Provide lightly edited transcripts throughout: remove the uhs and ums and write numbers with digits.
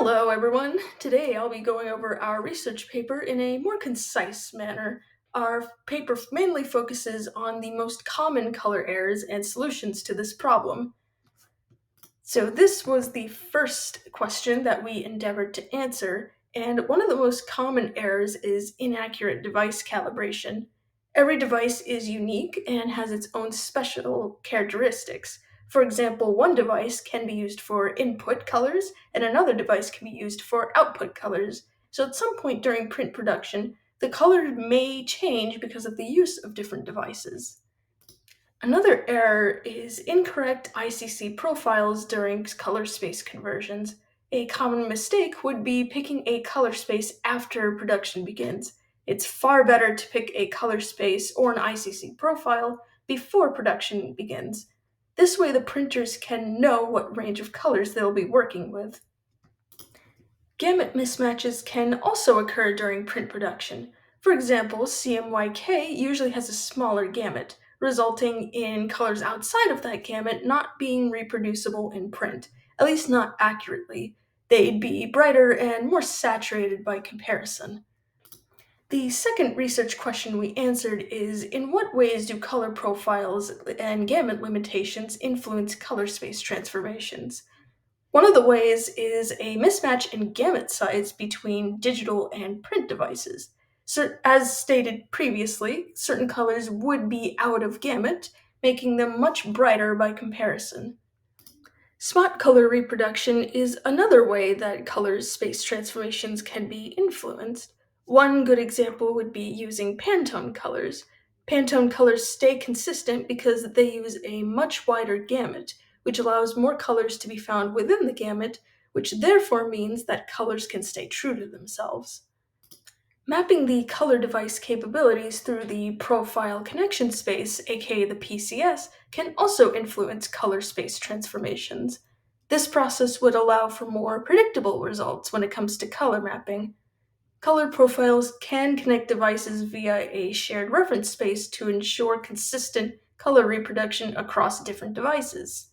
Hello, everyone. Today I'll be going over our research paper in a more concise manner. Our paper mainly focuses on the most common color errors and solutions to this problem. So, this was the first question that we endeavored to answer, and one of the most common errors is inaccurate device calibration. Every device is unique and has its own special characteristics. For example, one device can be used for input colors, and another device can be used for output colors. So, at some point during print production, the color may change because of the use of different devices. Another error is incorrect ICC profiles during color space conversions. A common mistake would be picking a color space after production begins. It's far better to pick a color space or an ICC profile before production begins. This way, the printers can know what range of colors they'll be working with. Gamut mismatches can also occur during print production. For example, CMYK usually has a smaller gamut, resulting in colors outside of that gamut not being reproducible in print, at least not accurately. They'd be brighter and more saturated by comparison. The second research question we answered is: in what ways do color profiles and gamut limitations influence color space transformations? One of the ways is a mismatch in gamut size between digital and print devices. So, as stated previously, certain colors would be out of gamut, making them much brighter by comparison. Spot color reproduction is another way that color space transformations can be influenced. One good example would be using Pantone colors. Pantone colors stay consistent because they use a much wider gamut, which allows more colors to be found within the gamut, which therefore means that colors can stay true to themselves. Mapping the color device capabilities through the profile connection space, aka the PCS, can also influence color space transformations. This process would allow for more predictable results when it comes to color mapping. Color profiles can connect devices via a shared reference space to ensure consistent color reproduction across different devices.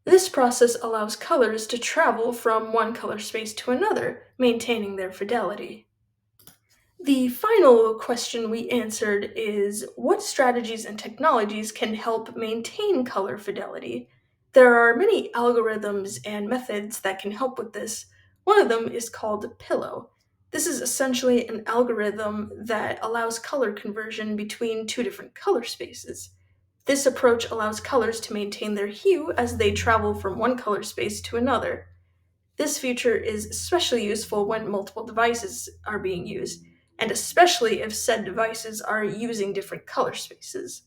This process allows colors to travel from one color space to another, maintaining their fidelity. The final question we answered is: what strategies and technologies can help maintain color fidelity? There are many algorithms and methods that can help with this. One of them is called Pillow. This is essentially an algorithm that allows color conversion between two different color spaces. This approach allows colors to maintain their hue as they travel from one color space to another. This feature is especially useful when multiple devices are being used, and especially if said devices are using different color spaces.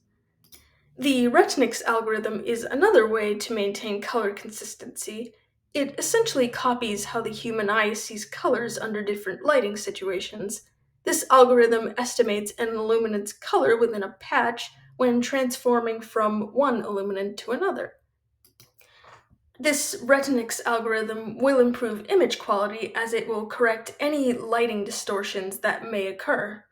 The Retinix algorithm is another way to maintain color consistency. It essentially copies how the human eye sees colors under different lighting situations. This algorithm estimates an illuminant's color within a patch when transforming from one illuminant to another. This Retinix algorithm will improve image quality as it will correct any lighting distortions that may occur.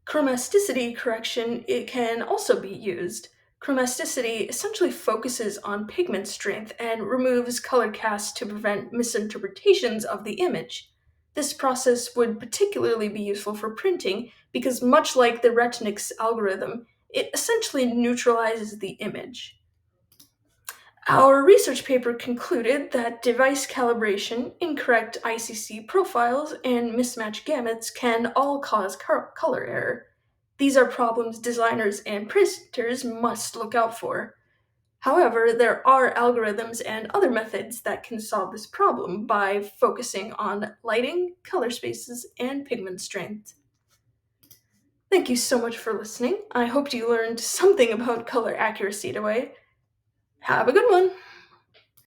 Chromasticity correction it can also be used. Chromasticity essentially focuses on pigment strength and removes color casts to prevent misinterpretations of the image. This process would particularly be useful for printing because, much like the Retinix algorithm, it essentially neutralizes the image. Our research paper concluded that device calibration, incorrect ICC profiles, and mismatched gamuts can all cause color error. These are problems designers and printers must look out for. However, there are algorithms and other methods that can solve this problem by focusing on lighting, color spaces, and pigment strength. Thank you so much for listening. I hope you learned something about color accuracy today. Have a good one!